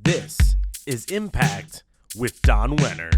This is Impact with Don Wenner.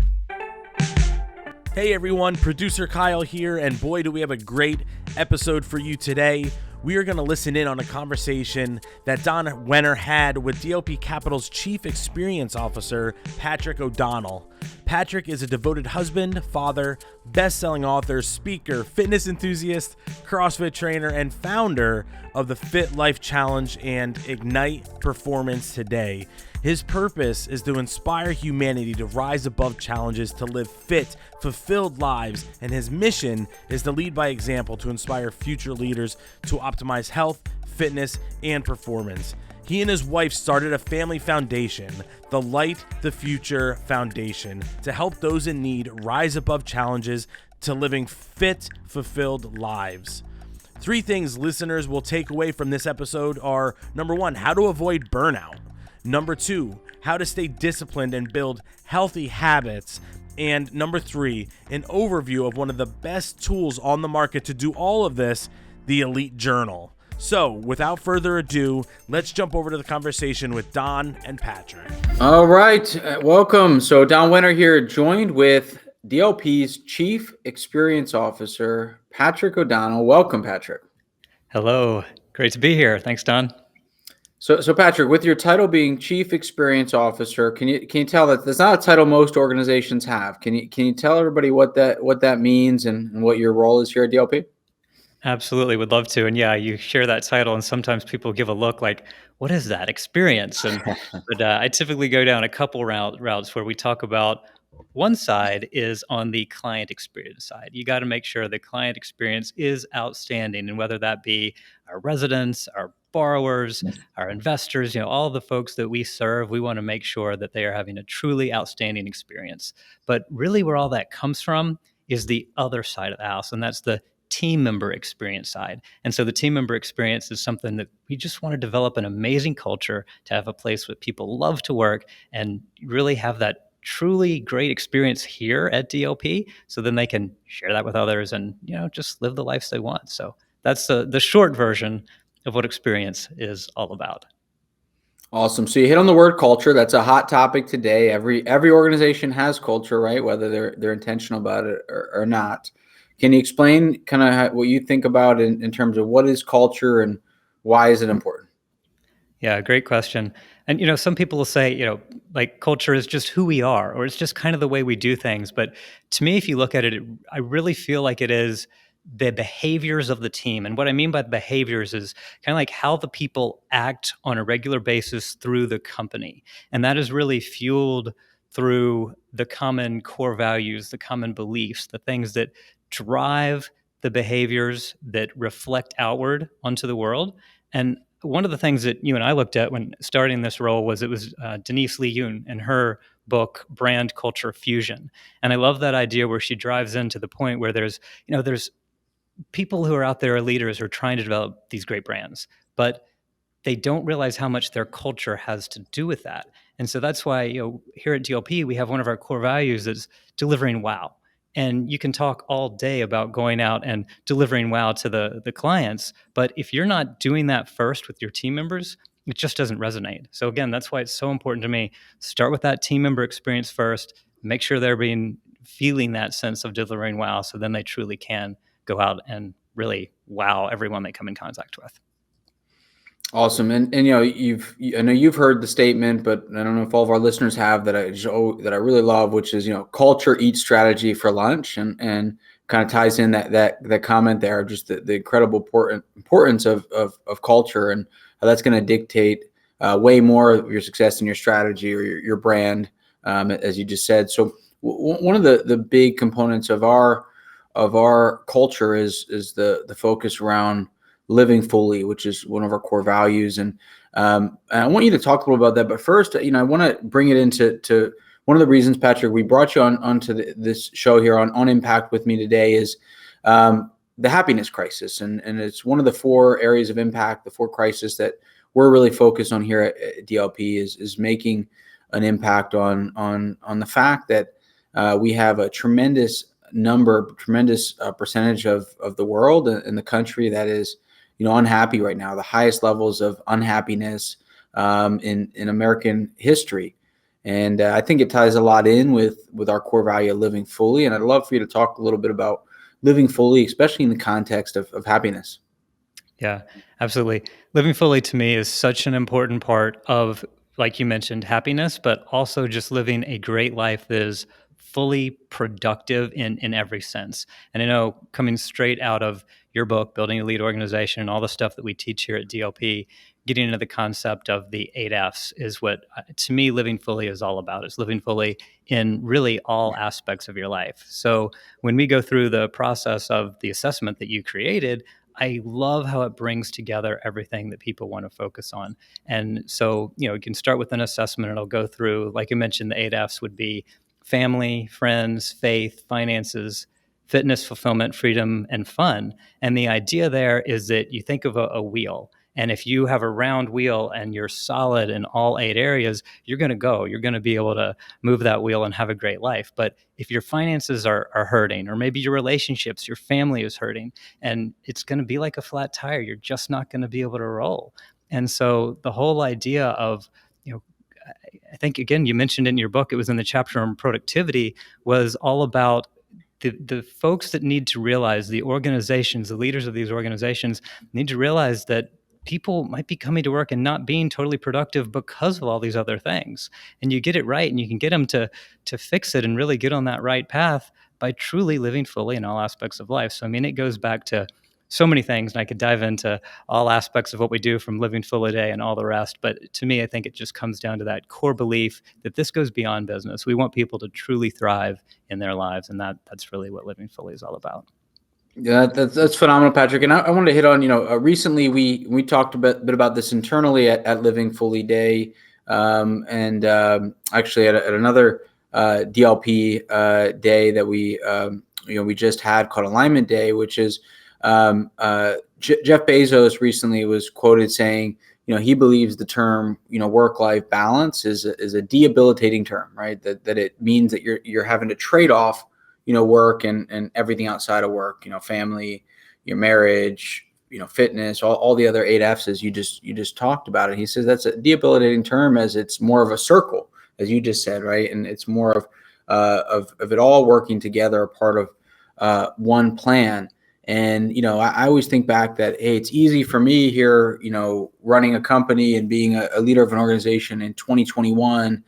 Hey everyone, producer Kyle here, and boy do we have a great episode for you today. We are going to listen in on a conversation that Don Wenner had with DLP Capital's Chief Experience Officer, Patrick O'Donnell. Patrick is a devoted husband, father, best-selling author, speaker, fitness enthusiast, CrossFit trainer, and founder of the Fit Life Challenge and Ignite Performance Today. His purpose is to inspire humanity to rise above challenges, to live fit, fulfilled lives, and his mission is to lead by example to inspire future leaders to optimize health, fitness, and performance. He and his wife started a family foundation, the Light the Future Foundation, to help those in need rise above challenges to living fit, fulfilled lives. 3 things listeners will take away from this episode are, number 1, how to avoid burnout. Number 2, how to stay disciplined and build healthy habits. And number 3, an overview of one of the best tools on the market to do all of this, the Elite Journal. So, without further ado, let's jump over to the conversation with Don and Patrick. All right, welcome. So Don Wenner here, joined with DLP's Chief Experience Officer, Patrick O'Donnell. Welcome, Patrick. Hello, great to be here. Thanks, Don. So Patrick, with your title being Chief Experience Officer, can you tell that that's not a title most organizations have? Can you tell everybody what that means and what your role is here at DLP? Absolutely, would love to. And yeah, you share that title, and sometimes people give a look like, "What is that experience?" But I typically go down a couple routes where we talk about one side is on the client experience side. You got to make sure the client experience is outstanding, and whether that be our residents, our borrowers, our investors, all the folks that we serve, we want to make sure that they are having a truly outstanding experience. But really, where all that comes from is the other side of the house, and that's the team member experience side. And so the team member experience is something that we just want to develop an amazing culture to have a place where people love to work and really have that truly great experience here at DLP, so then they can share that with others and just live the lives they want. So that's the short version of what experience is all about. Awesome. So you hit on the word culture. That's a hot topic today. Every organization has culture, right? Whether they're intentional about it or not. Can you explain kind of what you think about in terms of what is culture and why is it important? Yeah, great question. And some people will say, like culture is just who we are, or it's just kind of the way we do things. But to me, if you look at it, I really feel like it is the behaviors of the team. And what I mean by behaviors is kind of like how the people act on a regular basis through the company. And that is really fueled through the common core values, the common beliefs, the things that drive the behaviors that reflect outward onto the world. And one of the things that you and I looked at when starting this role was Denise Lee Yoon and her book, Brand Culture Fusion. And I love that idea where she drives into the point where there's people who are out there, leaders who are trying to develop these great brands, but they don't realize how much their culture has to do with that. And so that's why, here at DLP, we have one of our core values that's delivering wow. And you can talk all day about going out and delivering wow to the clients. But if you're not doing that first with your team members, it just doesn't resonate. So again, that's why it's so important to me. Start with that team member experience first. Make sure they're feeling that sense of delivering wow, so then they truly can go out and really wow everyone they come in contact with. Awesome. And I know you've heard the statement, but I don't know if all of our listeners have that I really love, which is, culture eats strategy for lunch, and kind of ties in that comment there, just the incredible importance of culture, and how that's going to dictate way more of your success in your strategy or your brand, as you just said. So one of the big components of our culture is the focus around living fully, which is one of our core values. And I want you to talk a little about that. But first, I want to bring it into one of the reasons, Patrick, we brought you onto this show here on Impact with me today is the happiness crisis. And it's one of the 4 areas of impact, the 4 crises that we're really focused on here at DLP is making an impact on the fact that we have a tremendous percentage of the world and the country that is unhappy right now. The highest levels of unhappiness in American history. And I think it ties a lot in with our core value of living fully. And I'd love for you to talk a little bit about living fully, especially in the context of happiness. Yeah, absolutely. Living fully to me is such an important part of, like you mentioned, happiness, but also just living a great life that is fully productive in every sense. And I know, coming straight out of your book, Building a Lead Organization, and all the stuff that we teach here at DLP, getting into the concept of the 8 F's is what, to me, living fully is all about. It's living fully in really all aspects of your life. So when we go through the process of the assessment that you created, I love how it brings together everything that people want to focus on. And so, you can start with an assessment, and it'll go through, like you mentioned, the 8 F's would be family, friends, faith, finances, fitness, fulfillment, freedom, and fun. And the idea there is that you think of a wheel. And if you have a round wheel and you're solid in all 8 areas, you're going to go. You're going to be able to move that wheel and have a great life. But if your finances are hurting, or maybe your relationships, your family is hurting, and it's going to be like a flat tire. You're just not going to be able to roll. And so the whole idea of, I think, again, you mentioned in your book, it was in the chapter on productivity, was all about the folks that need to realize, the organizations, the leaders of these organizations need to realize that people might be coming to work and not being totally productive because of all these other things. And you get it right, and you can get them to fix it and really get on that right path by truly living fully in all aspects of life. So, I mean, it goes back to so many things, and I could dive into all aspects of what we do, from living full a day and all the rest. But to me, I think it just comes down to that core belief that this goes beyond business. We want people to truly thrive in their lives, and that's really what living fully is all about. Yeah, that's phenomenal, Patrick. And I wanted to hit on, recently we talked a bit about this internally at Living Fully Day, and actually at another DLP day that we just had, called Alignment Day, which is Jeff Bezos recently was quoted saying, he believes the term, work-life balance is a debilitating term, right? That it means that you're having to trade off, work and everything outside of work, family, your marriage, fitness, all the other 8 F's as you just talked about it. He says that's a debilitating term, as it's more of a circle, as you just said, right? And it's more of it all working together, a part of one plan. And, I always think back that, hey, it's easy for me here, running a company and being a leader of an organization in 2021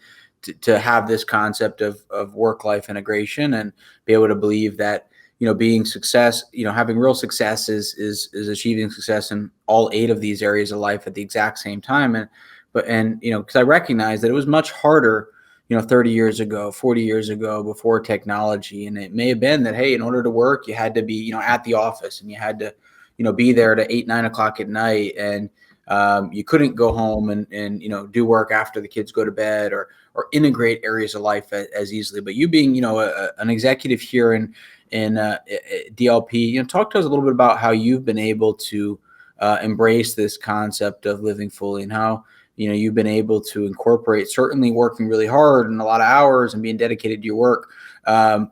to have this concept of work-life integration, and be able to believe that, being success, having real success is achieving success in all 8 of these areas of life at the exact same time. Because I recognize that it was much harder, 30 years ago, 40 years ago, before technology. And it may have been that, hey, in order to work, you had to be, at the office, and you had to, be there to 8, 9 o'clock at night. And you couldn't go home and do work after the kids go to bed, or integrate areas of life as easily. But you being, an executive here in DLP, talk to us a little bit about how you've been able to embrace this concept of living fully, and how, you've been able to incorporate, certainly working really hard and a lot of hours and being dedicated to your work,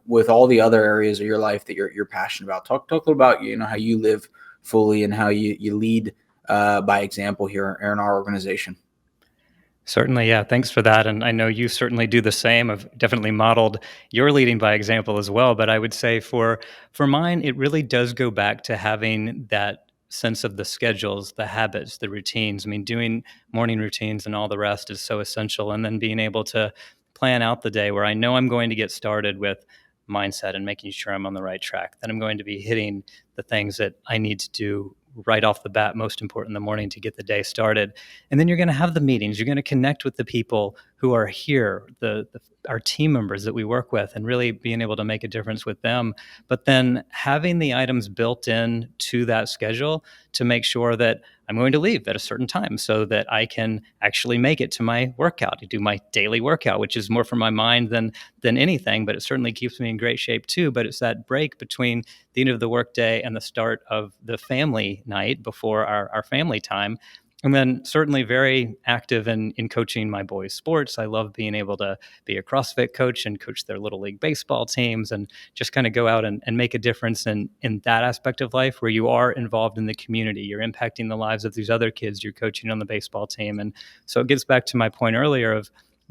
with all the other areas of your life that you're passionate about. Talk a little about, how you live fully, and how you lead by example here in our organization. Certainly, yeah. Thanks for that. And I know you certainly do the same. I've definitely modeled your leading by example as well. But I would say for mine, it really does go back to having that sense of the schedules, the habits, the routines. I mean, doing morning routines and all the rest is so essential. And then being able to plan out the day, where I know I'm going to get started with mindset and making sure I'm on the right track, that I'm going to be hitting the things that I need to do right off the bat, most important in the morning, to get the day started. And then you're going to have the meetings. You're going to connect with the people who are here, our team members that we work with, and really being able to make a difference with them. But then having the items built in to that schedule to make sure that I'm going to leave at a certain time, so that I can actually make it to my workout, to do my daily workout, which is more for my mind than anything, but it certainly keeps me in great shape too. But it's that break between the end of the workday and the start of the family night before our family time, And then certainly very active in coaching my boys' sports. I love being able to be a CrossFit coach and coach their little league baseball teams and just kind of go out and make a difference in that aspect of life where you are involved in the community. You're impacting the lives of these other kids you're coaching on the baseball team. And so it gets back to my point earlier of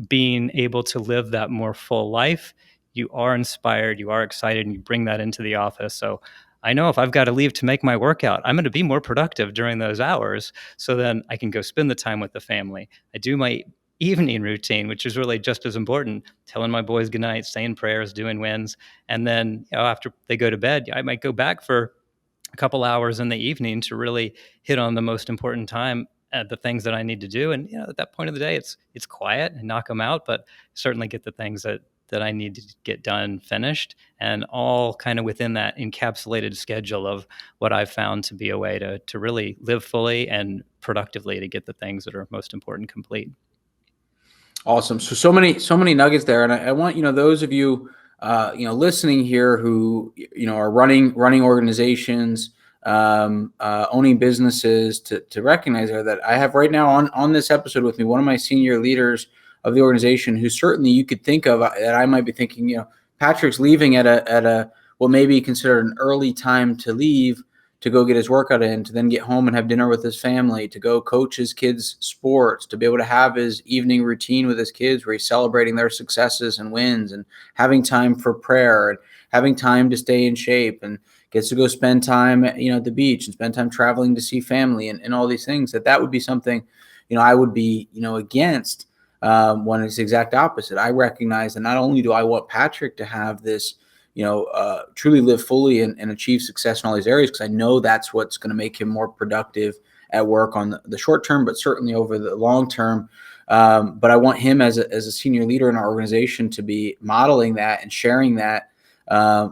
being able to live that more full life. You are inspired, you are excited, and you bring that into the office. So I know if I've got to leave to make my workout, I'm going to be more productive during those hours. So then I can go spend the time with the family. I do my evening routine, which is really just as important, telling my boys goodnight, saying prayers, doing wins. And then after they go to bed, I might go back for a couple hours in the evening to really hit on the most important time at the things that I need to do. And at that point of the day, it's quiet and knock them out, but certainly get the things that I need to get done finished, and all kind of within that encapsulated schedule of what I've found to be a way to really live fully and productively to get the things that are most important complete. Awesome. So many nuggets there. And I want, those of you, listening here who, are running organizations, owning businesses to recognize there that I have right now on this episode with me, one of my senior leaders of the organization who certainly you could think of that I might be thinking, Patrick's leaving at a what may be considered an early time to leave to go get his workout in, to then get home and have dinner with his family, to go coach his kids' sports, to be able to have his evening routine with his kids where he's celebrating their successes and wins and having time for prayer and having time to stay in shape, and gets to go spend time at the beach and spend time traveling to see family and all these things. That would be something, I would be, against when it's the exact opposite. I recognize that not only do I want Patrick to have this, truly live fully and achieve success in all these areas, because I know that's what's going to make him more productive at work on the short term, but certainly over the long term. But I want him as a senior leader in our organization to be modeling that and sharing that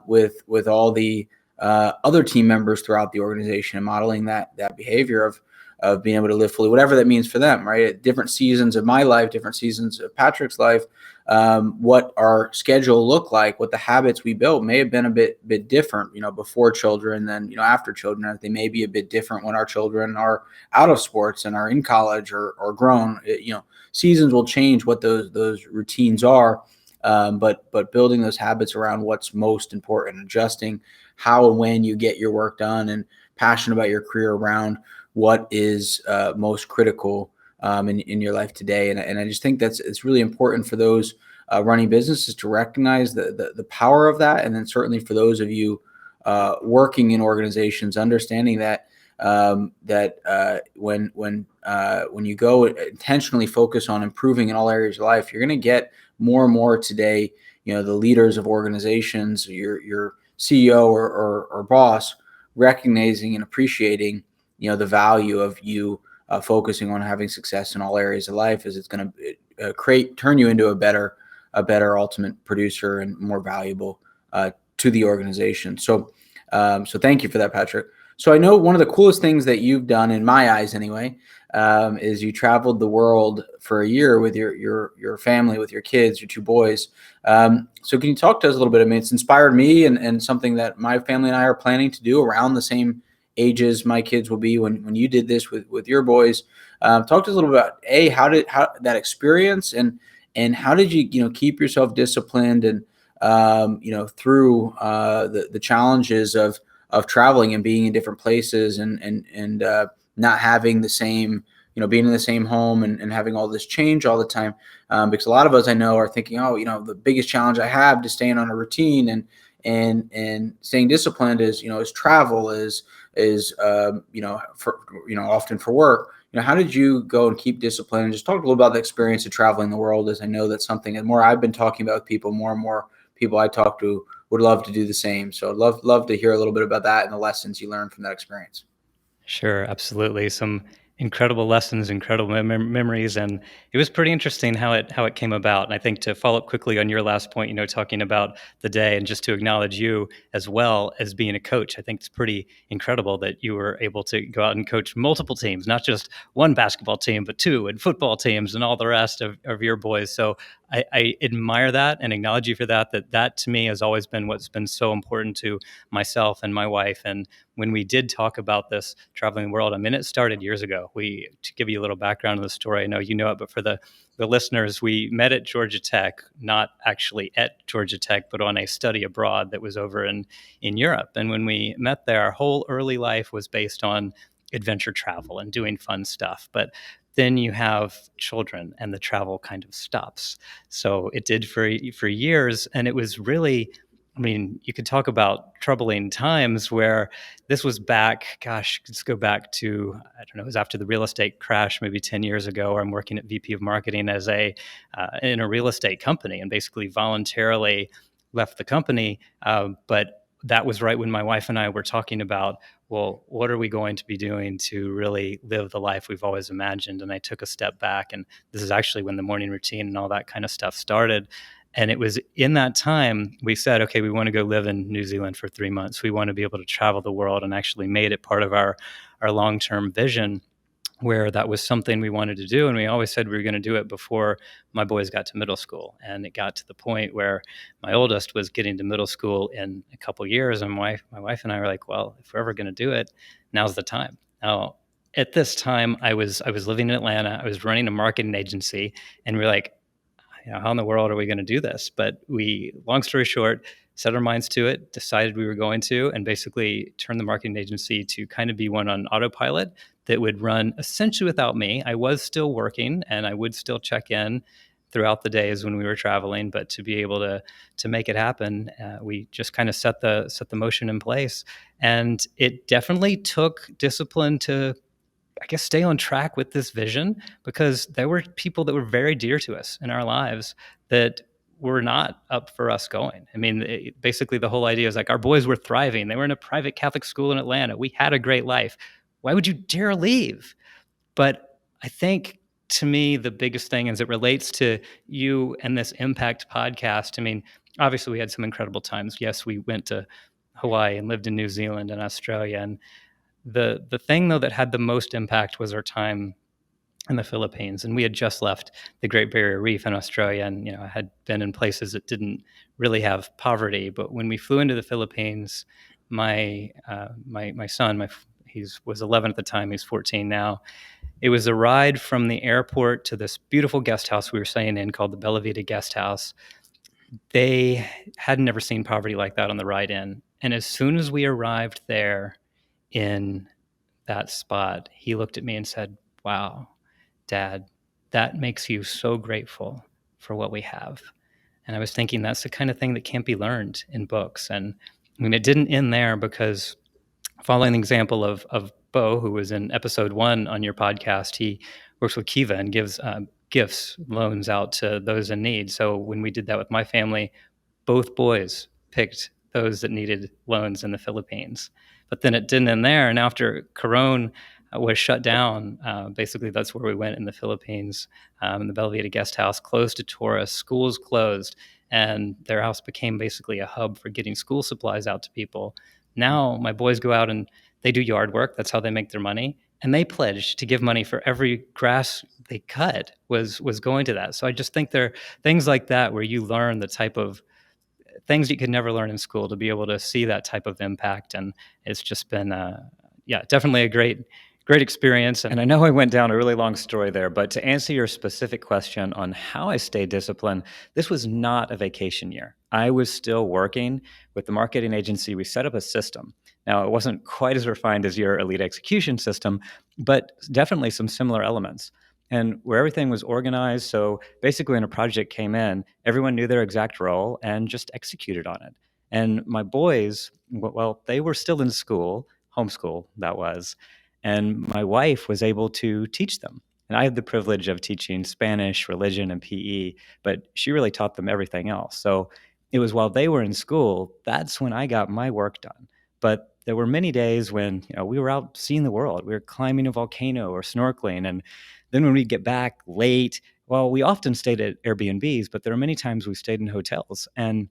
with all the other team members throughout the organization, and modeling that behavior of being able to live fully, whatever that means for them, right? At different seasons of my life, different seasons of Patrick's life, what our schedule looked like, what the habits we built may have been a bit different, before children than, after children. They may be a bit different when our children are out of sports and are in college or grown. Seasons will change what those routines are. But building those habits around what's most important, adjusting how and when you get your work done, and passionate about your career around what is most critical in your life today. And I just think it's really important for those running businesses to recognize the power of that. And then certainly for those of you working in organizations, understanding that when you go intentionally focus on improving in all areas of life, you're going to get more and more today, the leaders of organizations, your CEO or boss, recognizing and appreciating, the value of you focusing on having success in all areas of life, as it's going to turn you into a better ultimate producer and more valuable to the organization. So thank you for that, Patrick. So I know one of the coolest things that you've done, in my eyes anyway, is you traveled the world for a year with your family, with your kids, your two boys. So can you talk to us a little bit? I mean, it's inspired me and something that my family and I are planning to do around the same ages my kids will be when you did this with your boys. Talk to us a little bit about how that experience and how did you keep yourself disciplined and through the challenges of traveling and being in different places and not having the same, being in the same home and having all this change all the time. Because a lot of us I know are thinking, the biggest challenge I have to staying on a routine and staying disciplined is travel is often for work. How did you go and keep discipline? And just talk a little about the experience of traveling the world, as I know that's something that more I've been talking about with people, more and more people I talk to would love to do the same. So I'd love to hear a little bit about that and the lessons you learned from that experience. Sure, absolutely. Some incredible lessons, incredible memories, and it was pretty interesting how it came about. And I think to follow up quickly on your last point, talking about the day, and just to acknowledge you as well as being a coach, I think it's pretty incredible that you were able to go out and coach multiple teams, not just one basketball team, but two, and football teams, and all the rest of your boys. So I admire that and acknowledge you for that. That to me has always been what's been so important to myself and my wife. And when we did talk about this traveling the world, I mean, it started years ago. To give you a little background on the story, I know you know it, but for the listeners, we met at Georgia Tech, not actually at Georgia Tech, but on a study abroad that was over in Europe. And when we met there, our whole early life was based on adventure travel and doing fun stuff. But then you have children and the travel kind of stops. So it did for years. And it was really, I mean, you could talk about troubling times where this was back, gosh, let's go back to, I don't know, it was after the real estate crash, maybe 10 years ago, where I'm working at VP of marketing in a real estate company, and basically voluntarily left the company. But that was right when my wife and I were talking about, well, what are we going to be doing to really live the life we've always imagined? And I took a step back, and this is actually when the morning routine and all that kind of stuff started. And it was in that time we said, okay, we want to go live in New Zealand for 3 months. We want to be able to travel the world, and actually made it part of our long-term vision, where that was something we wanted to do. And we always said we were going to do it before my boys got to middle school. And it got to the point where my oldest was getting to middle school in a couple of years. And my wife and I were like, well, if we're ever going to do it, now's the time. Now, at this time, I was living in Atlanta. I was running a marketing agency, and we're like, how in the world are we going to do this? But we, long story short, set our minds to it, decided we were going to, and basically turned the marketing agency to kind of be one on autopilot that would run essentially without me. I was still working, and I would still check in throughout the days when we were traveling, but to be able to make it happen, we just kind of set the motion in place. And it definitely took discipline to, I guess, stay on track with this vision, because there were people that were very dear to us in our lives that were not up for us going. I mean, basically the whole idea is like, our boys were thriving. They were in a private Catholic school in Atlanta. We had a great life. Why would you dare leave? But I think, to me, the biggest thing as it relates to you and this Impact podcast, I mean, obviously we had some incredible times. Yes, we went to Hawaii and lived in New Zealand and Australia. And the thing, though, that had the most impact was our time in the Philippines. And we had just left the Great Barrier Reef in Australia, and I had been in places that didn't really have poverty. But when we flew into the Philippines, my son, he was 11 at the time, he's 14 now. It was a ride from the airport to this beautiful guest house we were staying in called the Bella Vita Guest House. They had never seen poverty like that on the ride in. And as soon as we arrived there in that spot, he looked at me and said, "Wow, Dad, that makes you so grateful for what we have." And I was thinking, that's the kind of thing that can't be learned in books. And I mean, it didn't end there, because following the example of Bo, who was in episode 1 on your podcast, he works with Kiva and gives gifts, loans out to those in need. So when we did that with my family, both boys picked those that needed loans in the Philippines. But then it didn't end there. And after Corona was shut down, basically that's where we went in the Philippines. And the Bella Vita Guest House closed to tourists, schools closed, and their house became basically a hub for getting school supplies out to people. Now my boys go out and they do yard work. That's how they make their money. And they pledge to give money for every grass they cut was going to that. So I just think there are things like that where you learn the type of things you could never learn in school, to be able to see that type of impact. And it's just been, definitely a great experience. And I know I went down a really long story there, but to answer your specific question on how I stay disciplined, this was not a vacation year. I was still working with the marketing agency. We set up a system. Now, it wasn't quite as refined as your elite execution system, but definitely some similar elements. And where everything was organized, so basically when a project came in, everyone knew their exact role and just executed on it. And my boys, well, they were still in school, homeschool that was, and my wife was able to teach them. And I had the privilege of teaching Spanish, religion, and PE, but she really taught them everything else. So it was while they were in school, that's when I got my work done. But there were many days when we were out seeing the world. We were climbing a volcano or snorkeling. And then when we get back late, well, we often stayed at Airbnbs, but there are many times we stayed in hotels. And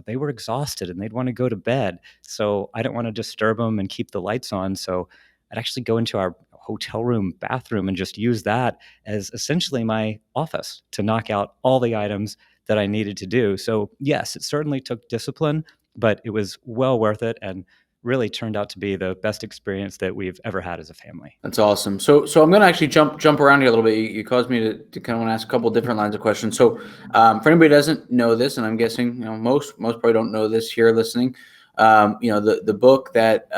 they were exhausted and they'd want to go to bed. So I didn't want to disturb them and keep the lights on. So I'd actually go into our hotel room bathroom and just use that as essentially my office to knock out all the items that I needed to do. So yes, it certainly took discipline, but it was well worth it and really turned out to be the best experience that we've ever had as a family. That's awesome. So I'm going to actually jump around here a little bit. You caused me to kind of want to ask a couple different lines of questions. So for anybody who doesn't know this, and I'm guessing most probably don't know this here listening, the book that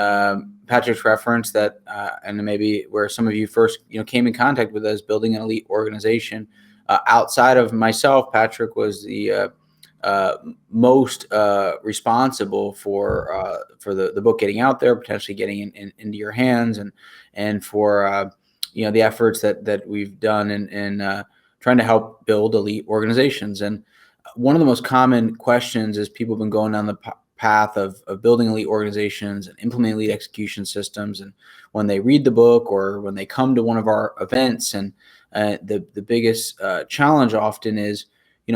Patrick's referenced, that and maybe where some of you first came in contact with us, Building an Elite Organization. Outside of myself, Patrick was the most responsible for the book getting out there, potentially getting into your hands, and for the efforts that we've done in trying to help build elite organizations. And one of the most common questions is people have been going down the path of building elite organizations and implementing elite execution systems. And when they read the book or when they come to one of our events, and the biggest challenge often is,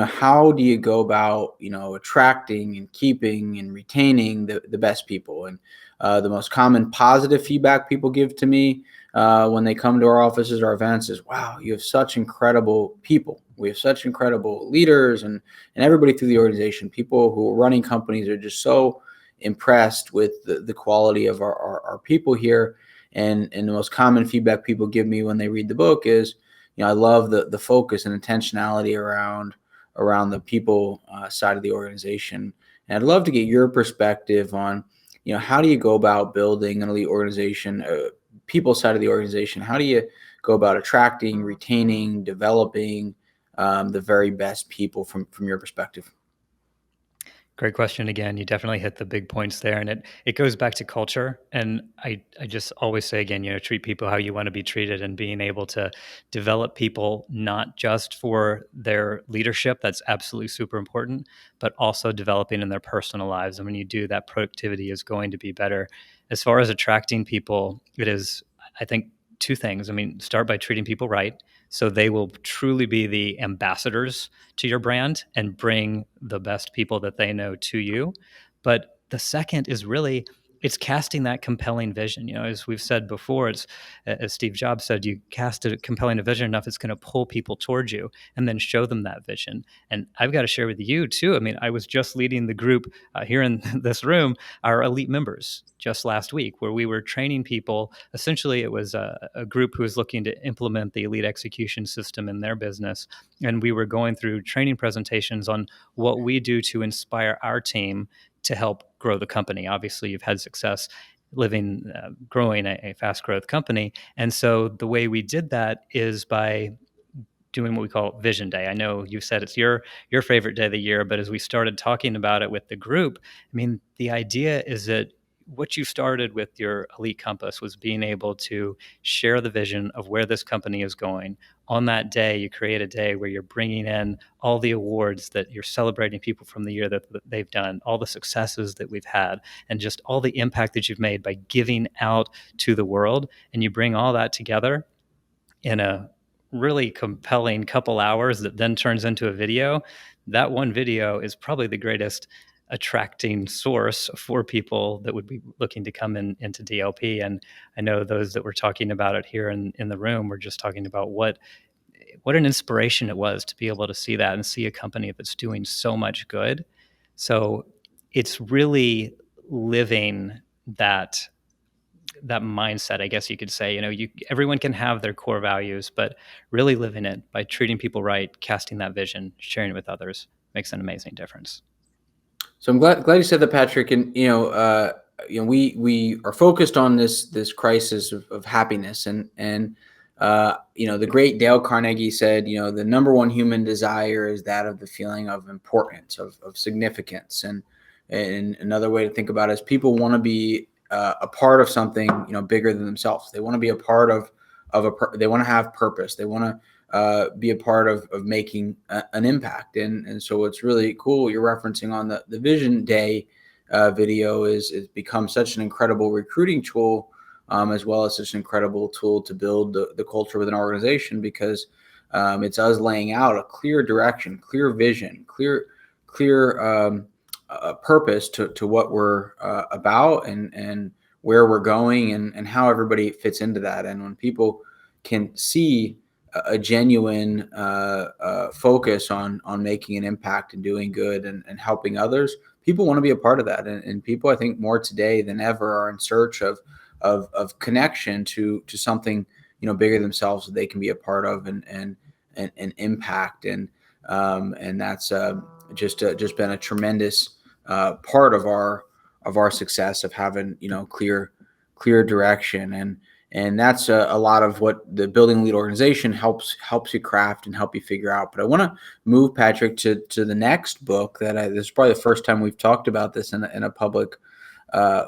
how do you go about, attracting and keeping and retaining the best people? And the most common positive feedback people give to me when they come to our offices or events is, wow, you have such incredible people. We have such incredible leaders and everybody through the organization. People who are running companies are just so impressed with the quality of our people here. And the most common feedback people give me when they read the book is, I love the focus and intentionality around the people side of the organization. And I'd love to get your perspective on, how do you go about building an elite organization, people side of the organization? How do you go about attracting, retaining, developing the very best people from your perspective? Great question. Again, you definitely hit the big points there. And it goes back to culture. And I just always say again, treat people how you want to be treated, and being able to develop people, not just for their leadership, that's absolutely super important, but also developing in their personal lives. And when you do that, productivity is going to be better. As far as attracting people, it is, I think, two things. Start by treating people right, so they will truly be the ambassadors to your brand and bring the best people that they know to you. But the second is really, it's casting that compelling vision. As we've said before, it's, as Steve Jobs said, you cast a compelling vision enough, it's going to pull people towards you and then show them that vision. And I've got to share with you too. I was just leading the group here in this room, our elite members, just last week, where we were training people. Essentially, it was a group who was looking to implement the elite execution system in their business. And we were going through training presentations on what we do to inspire our team to help grow the company. Obviously, you've had success growing a fast growth company. And so the way we did that is by doing what we call Vision Day. I know you said it's your favorite day of the year, but as we started talking about it with the group, the idea is that what you started with your Elite Compass was being able to share the vision of where this company is going. On that day, you create a day where you're bringing in all the awards, that you're celebrating people from the year that they've done, all the successes that we've had, and just all the impact that you've made by giving out to the world. And you bring all that together in a really compelling couple hours that then turns into a video. That one video is probably the greatest attracting source for people that would be looking to come into DLP. And I know those that were talking about it here in the room were just talking about what an inspiration it was to be able to see that and see a company that's doing so much good. So it's really living that mindset, I guess you could say. Everyone can have their core values, but really living it by treating people right, casting that vision, sharing it with others makes an amazing difference. So I'm glad you said that, Patrick. And we are focused on this crisis of happiness, and the great Dale Carnegie said, the number one human desire is that of the feeling of importance, of significance. And another way to think about it is people want to be a part of something bigger than themselves. They want to be a part of they want to have purpose. They want to be a part of making an impact. And so what's really cool, you're referencing on the Vision Day video, is it's become such an incredible recruiting tool, as well as such an incredible tool to build the culture within an organization, because it's us laying out a clear direction, clear vision, clear purpose to what we're about, and where we're going, and how everybody fits into that. And when people can see a genuine focus on making an impact and doing good and helping others, people want to be a part of that. And people, I think, more today than ever are in search of connection to something, bigger themselves that they can be a part of and impact. And that's just been a tremendous part of our success, of having clear direction. And that's a lot of what the Building Lead organization helps you craft and help you figure out. But I want to move, Patrick, to the next book this is probably the first time we've talked about this in a public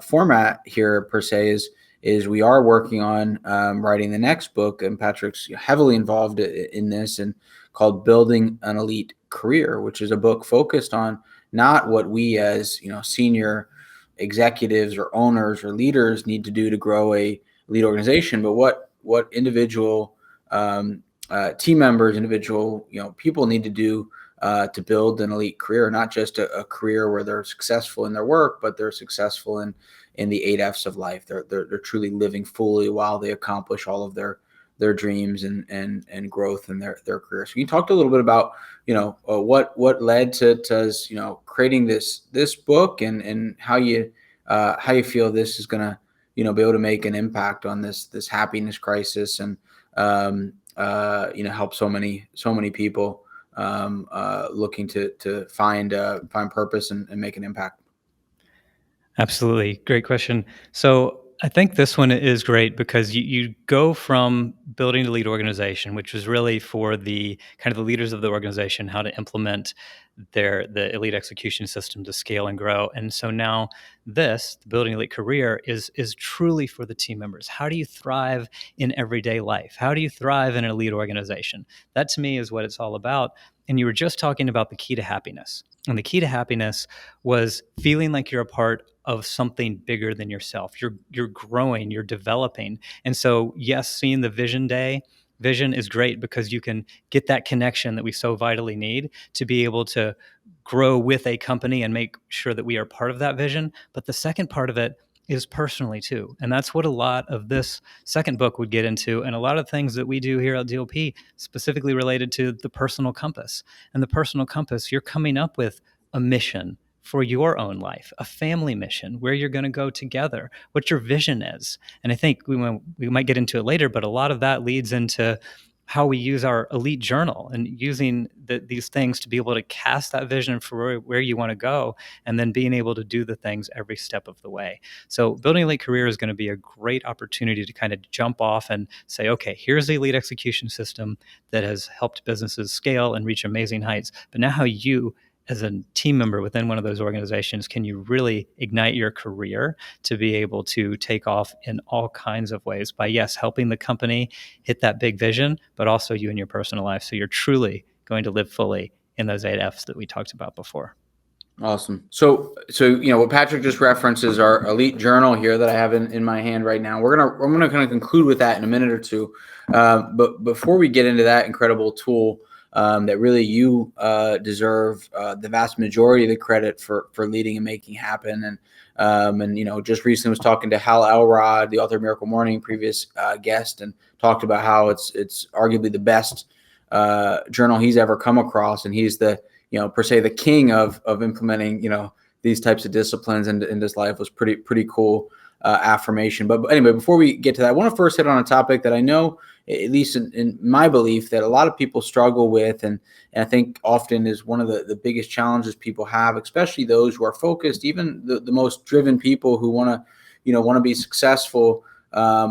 format here, per se, is we are working on writing the next book, and Patrick's heavily involved in this, and called Building an Elite Career, which is a book focused on not what we as senior executives or owners or leaders need to do to grow a lead organization, but what individual team members, individual people need to do to build an elite career, not just a career where they're successful in their work, but they're successful in the 8 F's of life. They're truly living fully while they accomplish all of their dreams and growth in their career. So you talked a little bit about what led to us creating this book, and how you feel this is going to be able to make an impact on this happiness crisis, and help so many people looking to find purpose and make an impact. Absolutely. Great question. So I think this one is great because you go from building a lead organization, which was really for the kind of the leaders of the organization, how to implement the elite execution system to scale and grow. And so now the Building Elite Career is truly for the team members. How do you thrive in everyday life? How do you thrive in an elite organization? That, to me, is what it's all about. And you were just talking about the key to happiness. And the key to happiness was feeling like you're a part of something bigger than yourself. You're growing, you're developing. And so, yes, seeing the vision is great because you can get that connection that we so vitally need to be able to grow with a company and make sure that we are part of that vision. But the second part of it is personally too. And that's what a lot of this second book would get into, and a lot of things that we do here at DLP specifically related to the personal compass. And the personal compass, you're coming up with a mission for your own life, a family mission, where you're going to go together, what your vision is. And I think we might get into it later, but a lot of that leads into how we use our elite journal and using these things to be able to cast that vision for where you want to go, and then being able to do the things every step of the way. So Building Elite Career is going to be a great opportunity to kind of jump off and say, okay, here's the elite execution system that has helped businesses scale and reach amazing heights. But now how you, as a team member within one of those organizations, can you really ignite your career to be able to take off in all kinds of ways by, yes, helping the company hit that big vision, but also you in your personal life. So you're truly going to live fully in those 8 F's that we talked about before. Awesome. So what Patrick just references our elite journal here that I have in my hand right now. I'm gonna kind of conclude with that in a minute or two. But before we get into that incredible tool, that really you deserve the vast majority of the credit for leading and making happen. And just recently was talking to Hal Elrod, the author of Miracle Morning, previous guest, and talked about how it's arguably the best journal he's ever come across, and he's the per se the king of implementing these types of disciplines in his life. Was pretty cool affirmation. But anyway, before we get to that, I want to first hit on a topic that I know, at least in my belief, that a lot of people struggle with, and I think often is one of the biggest challenges people have, especially those who are focused, even the most driven people who want to be successful,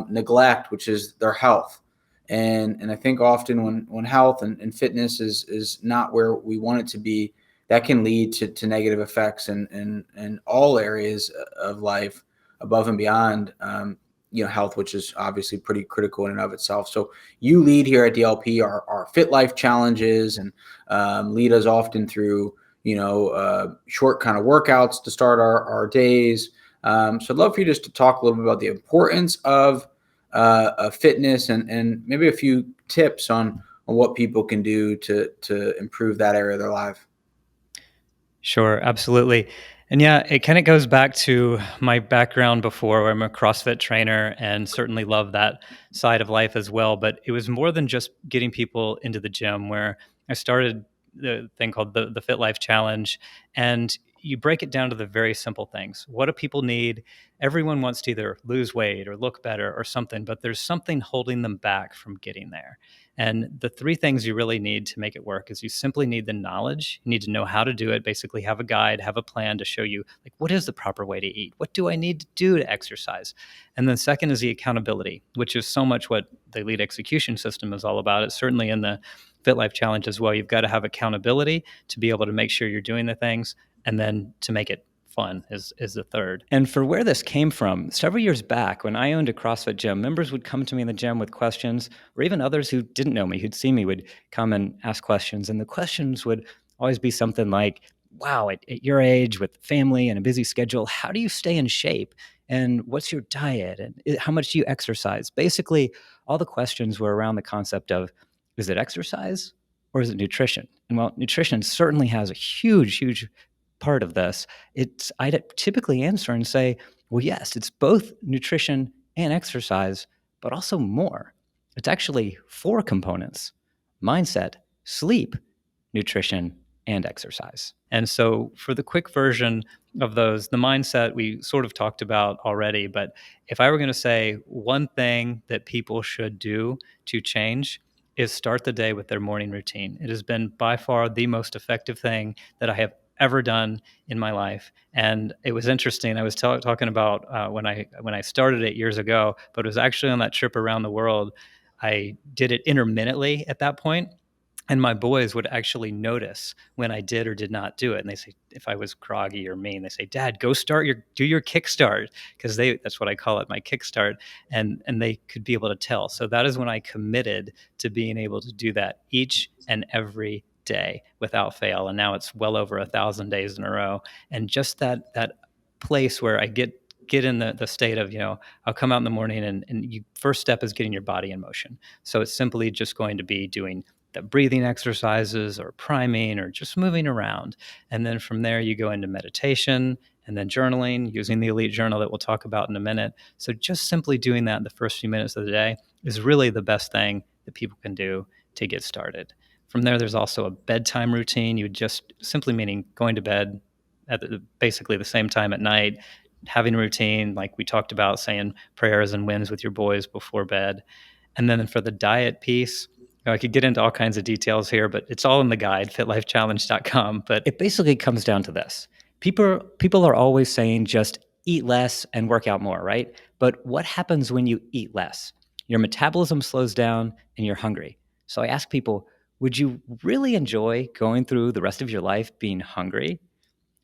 neglect, which is their health. And I think often when health and fitness is not where we want it to be, that can lead to negative effects in all areas of life, above and beyond health, which is obviously pretty critical in and of itself. So you lead here at DLP our Fit Life challenges, and lead us often through short kind of workouts to start our days. So I'd love for you just to talk a little bit about the importance of fitness and maybe a few tips on what people can do to improve that area of their life. Sure, absolutely. And yeah, it kind of goes back to my background before, where I'm a CrossFit trainer and certainly love that side of life as well. But it was more than just getting people into the gym, where I started the thing called the Fit Life Challenge. And you break it down to the very simple things. What do people need? Everyone wants to either lose weight or look better or something, but there's something holding them back from getting there. And the three things you really need to make it work is you simply need the knowledge. You need to know how to do it, basically have a guide, have a plan to show you, like, what is the proper way to eat? What do I need to do to exercise? And then second is the accountability, which is so much what the Elite Execution System is all about. It's certainly in the Fit Life Challenge as well. You've got to have accountability to be able to make sure you're doing the things, and then to make it fun is the third. And for where this came from, several years back when I owned a CrossFit gym, members would come to me in the gym with questions, or even others who didn't know me, who'd see me, would come and ask questions. And the questions would always be something like, wow, at your age with family and a busy schedule, how do you stay in shape? And what's your diet? And how much do you exercise? Basically, all the questions were around the concept of, is it exercise or is it nutrition? And while nutrition certainly has a huge part of this, I'd typically answer and say, well, yes, it's both nutrition and exercise, but also more. It's actually 4 components: mindset, sleep, nutrition, and exercise. And so for the quick version of those, the mindset we sort of talked about already, but if I were going to say one thing that people should do to change, is start the day with their morning routine. It has been by far the most effective thing that I have ever done in my life. And it was interesting. I was talking about when I started it years ago, but it was actually on that trip around the world. I did it intermittently at that point, and my boys would actually notice when I did or did not do it. And they say, if I was groggy or mean, they say, Dad, go do your kickstart. Because that's what I call it, my kickstart. And they could be able to tell. So that is when I committed to being able to do that each and every day without fail. And now it's well over 1,000 days in a row. And just that place where I get in the state of, I'll come out in the morning, and first step is getting your body in motion. So it's simply just going to be doing the breathing exercises or priming or just moving around. And then from there, you go into meditation and then journaling, using the Elite Journal that we'll talk about in a minute. So just simply doing that in the first few minutes of the day is really the best thing that people can do to get started. From there, there's also a bedtime routine. You just simply meaning going to bed at basically the same time at night, having a routine like we talked about, saying prayers and wins with your boys before bed. And then for the diet piece, I could get into all kinds of details here, but it's all in the guide, fitlifechallenge.com. But it basically comes down to this. People are always saying just eat less and work out more, right? But what happens when you eat less? Your metabolism slows down and you're hungry. So I ask people, would you really enjoy going through the rest of your life being hungry?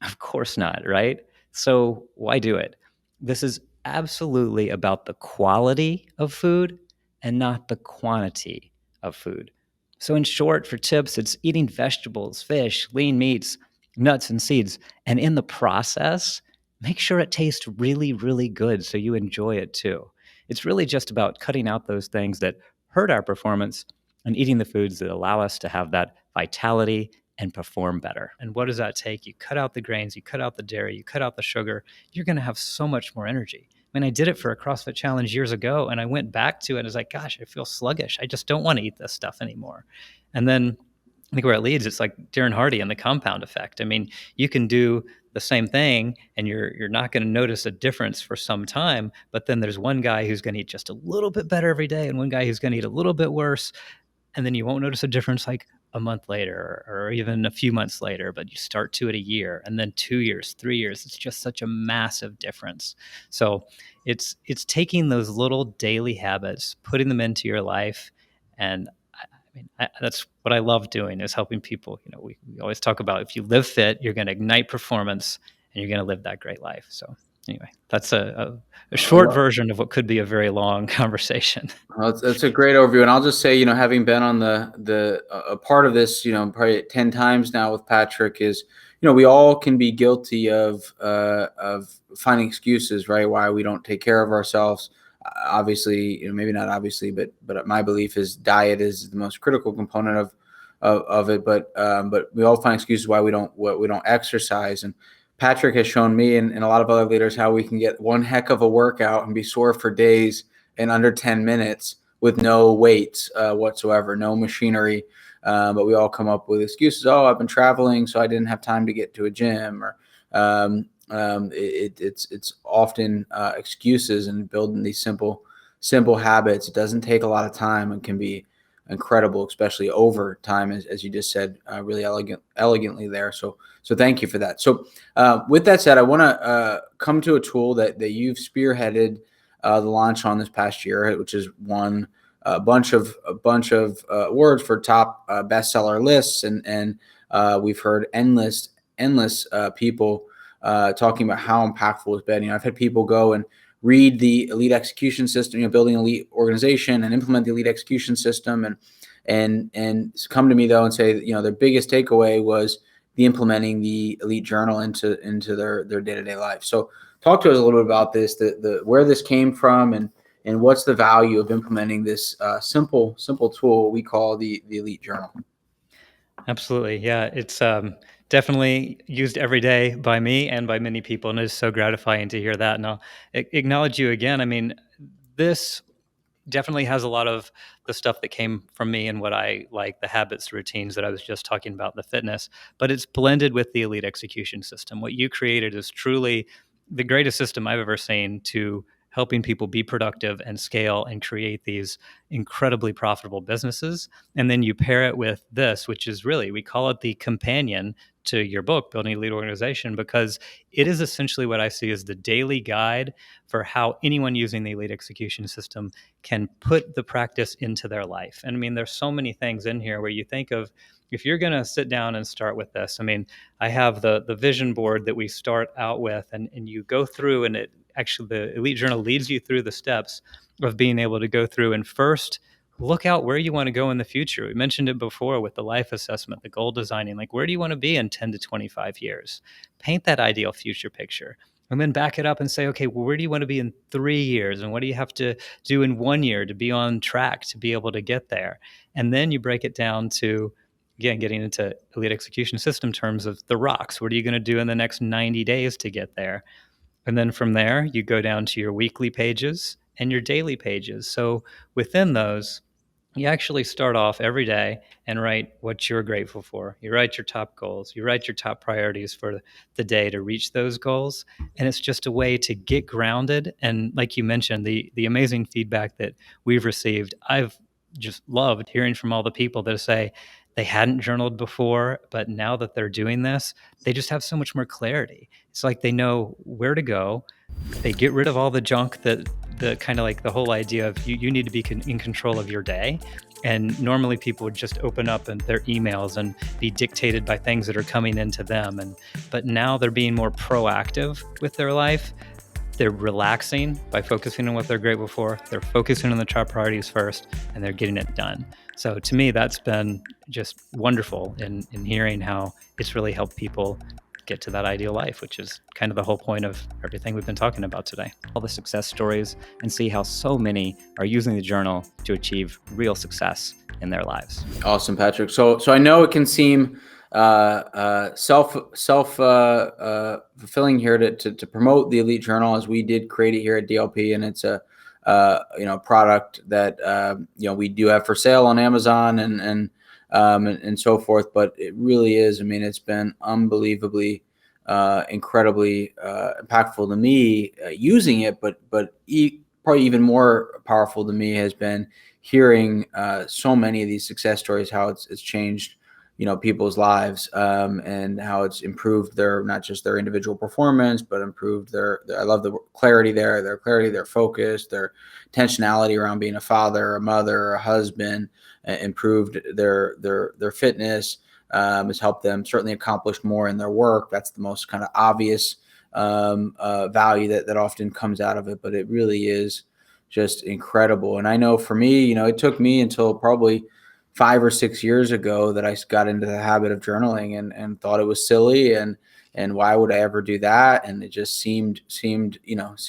Of course not, right? So why do it? This is absolutely about the quality of food and not the quantity of food. So in short, for tips, it's eating vegetables, fish, lean meats, nuts, and seeds. And in the process, make sure it tastes really, really good so you enjoy it too. It's really just about cutting out those things that hurt our performance and eating the foods that allow us to have that vitality and perform better. And what does that take? You cut out the grains, you cut out the dairy, you cut out the sugar, you're going to have so much more energy. I mean, I did it for a CrossFit challenge years ago, and I went back to it and I was like, gosh, I feel sluggish. I just don't want to eat this stuff anymore. And then I think where it leads, it's like Darren Hardy and the compound effect. I mean, you can do the same thing and you're not going to notice a difference for some time, but then there's one guy who's going to eat just a little bit better every day and one guy who's going to eat a little bit worse. And then you won't notice a difference like a month later or even a few months later, but you start to it a year and then 2 years, 3 years. It's just such a massive difference. So it's taking those little daily habits, putting them into your life. And that's what I love doing, is helping people. We always talk about, if you live fit, you're going to ignite performance and you're going to live that great life. So anyway, that's a short version of what could be a very long conversation. Well, that's a great overview. And I'll just say, having been on a part of this, probably 10 times now with Patrick, is, we all can be guilty of finding excuses, right? Why we don't take care of ourselves. Obviously, maybe not obviously, but my belief is diet is the most critical component of it. But we all find excuses why we don't exercise. And Patrick has shown me and a lot of other leaders how we can get one heck of a workout and be sore for days in under 10 minutes with no weights whatsoever, no machinery. But we all come up with excuses. Oh, I've been traveling, so I didn't have time to get to a gym. Or it's often excuses, and building these simple habits. It doesn't take a lot of time and can be incredible, especially over time, as you just said, really elegantly there. So thank you for that. So with that said, I want to come to a tool that you've spearheaded the launch on this past year, which is won a bunch of awards for top bestseller lists, and we've heard endless people talking about how impactful it's been. You know, I've had people go and read the elite execution system, you know, building an elite organization and implement the elite execution system, and come to me though and say, you know, their biggest takeaway was the implementing the elite journal into their day-to-day life. So talk to us a little bit about this, the where this came from, and what's the value of implementing this simple tool we call the elite journal. Absolutely. Yeah. It's definitely used every day by me and by many people. And it's so gratifying to hear that. And I'll acknowledge you again. I mean, this definitely has a lot of the stuff that came from me and what I like, the habits, routines that I was just talking about, the fitness, but it's blended with the elite execution system. What you created is truly the greatest system I've ever seen to helping people be productive and scale and create these incredibly profitable businesses. And then you pair it with this, which is really, we call it the companion to your book, Building a Lead Organization, because it is essentially what I see as the daily guide for how anyone using the elite execution system can put the practice into their life. And I mean, there's so many things in here where you think of, if you're going to sit down and start with this, I mean, I have the vision board that we start out with, and you go through, and it actually, the Elite Journal leads you through the steps of being able to go through and first look out where you want to go in the future. We mentioned it before with the life assessment, the goal designing, like where do you want to be in 10 to 25 years? Paint that ideal future picture. And then back it up and say, okay, well, where do you want to be in 3 years? And what do you have to do in 1 year to be on track to be able to get there? And then you break it down to, again, getting into elite execution system terms of the rocks. What are you going to do in the next 90 days to get there? And then from there, you go down to your weekly pages and your daily pages. So within those, you actually start off every day and write what you're grateful for. You write your top goals. You write your top priorities for the day to reach those goals. And it's just a way to get grounded. And like you mentioned, the amazing feedback that we've received, I've just loved hearing from all the people that say they hadn't journaled before, but now that they're doing this, they just have so much more clarity. It's like they know where to go. They get rid of all the junk, that the kind of like the whole idea of you need to be in control of your day. And normally people would just open up their emails and be dictated by things that are coming into them. But now they're being more proactive with their life. They're relaxing by focusing on what they're grateful for. They're focusing on the top priorities first, and they're getting it done. So to me, that's been just wonderful in hearing how it's really helped people get to that ideal life, which is kind of the whole point of everything we've been talking about today. All the success stories and see how so many are using the journal to achieve real success in their lives. Awesome, Patrick. So I know it can seem self fulfilling here to promote the Elite Journal, as we did create it here at DLP, and it's a product that we do have for sale on Amazon and so forth. But it really is, I mean, it's been unbelievably incredibly impactful to me using it, but probably even more powerful to me has been hearing so many of these success stories, how it's changed people's lives, and how it's improved not just their individual performance, but improved their I love the clarity there, their focus, their intentionality around being a father, a mother, a husband, improved their fitness, has helped them certainly accomplish more in their work. That's the most kind of obvious value that often comes out of it, but it really is just incredible. And I know for me, it took me until probably 5 or 6 years ago that I got into the habit of journaling and thought it was silly and why would I ever do that? And it just seemed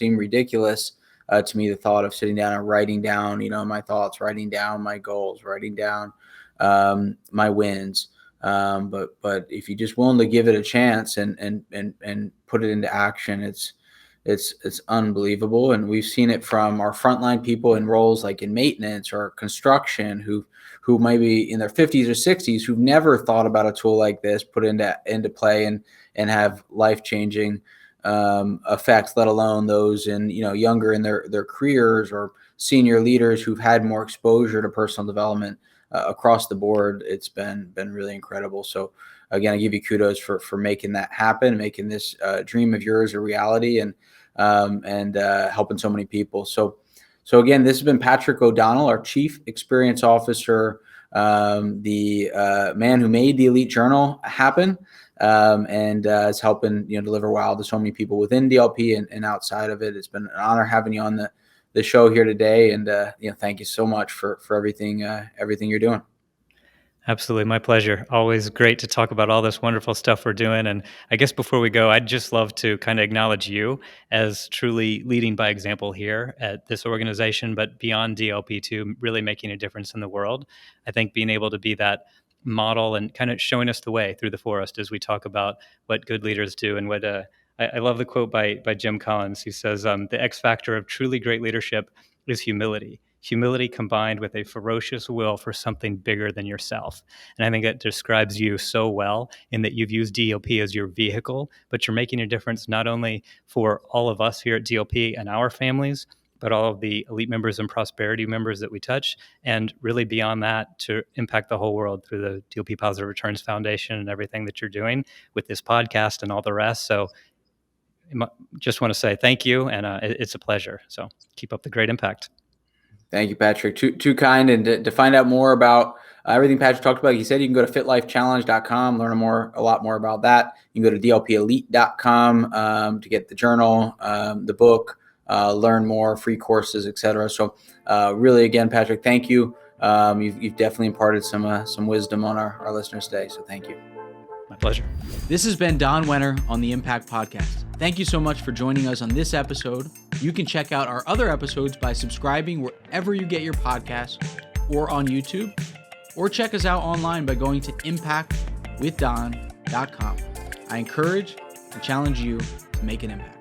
ridiculous to me, the thought of sitting down and writing down, my thoughts, writing down my goals, writing down my wins. But if you're just willing to give it a chance and put it into action, it's unbelievable. And we've seen it from our frontline people in roles like in maintenance or construction who might be in their 50s or 60s, who've never thought about a tool like this, put into play and have life-changing effects, let alone those younger in their careers, or senior leaders who've had more exposure to personal development across the board. It's been really incredible. So again, I give you kudos for making that happen, making this dream of yours a reality, and helping so many people. So again, this has been Patrick O'Donnell, our Chief Experience Officer, the man who made the Elite Journal happen, and is helping deliver WOW to so many people within DLP and outside of it. It's been an honor having you on the show here today, and thank you so much for everything you're doing. Absolutely. My pleasure. Always great to talk about all this wonderful stuff we're doing. And I guess before we go, I'd just love to kind of acknowledge you as truly leading by example here at this organization, but beyond DLP too, really making a difference in the world. I think being able to be that model and kind of showing us the way through the forest as we talk about what good leaders do. And what I love the quote by Jim Collins. He says, the X factor of truly great leadership is humility. Humility combined with a ferocious will for something bigger than yourself. And I think that describes you so well, in that you've used DLP as your vehicle, but you're making a difference not only for all of us here at DLP and our families, but all of the elite members and prosperity members that we touch, and really beyond that, to impact the whole world through the DLP Positive Returns Foundation and everything that you're doing with this podcast and all the rest. So just want to say thank you, and it's a pleasure. So keep up the great impact. Thank you, Patrick. Too kind. And to find out more about everything Patrick talked about, he said you can go to fitlifechallenge.com, learn a lot more about that. You can go to dlpelite.com to get the journal, the book, learn more, free courses, etc. So really, again, Patrick, thank you. You've definitely imparted some wisdom on our listeners today. So thank you. My pleasure. This has been Don Wenner on the Impact Podcast. Thank you so much for joining us on this episode. You can check out our other episodes by subscribing wherever you get your podcasts, or on YouTube, or check us out online by going to impactwithdon.com. I encourage and challenge you to make an impact.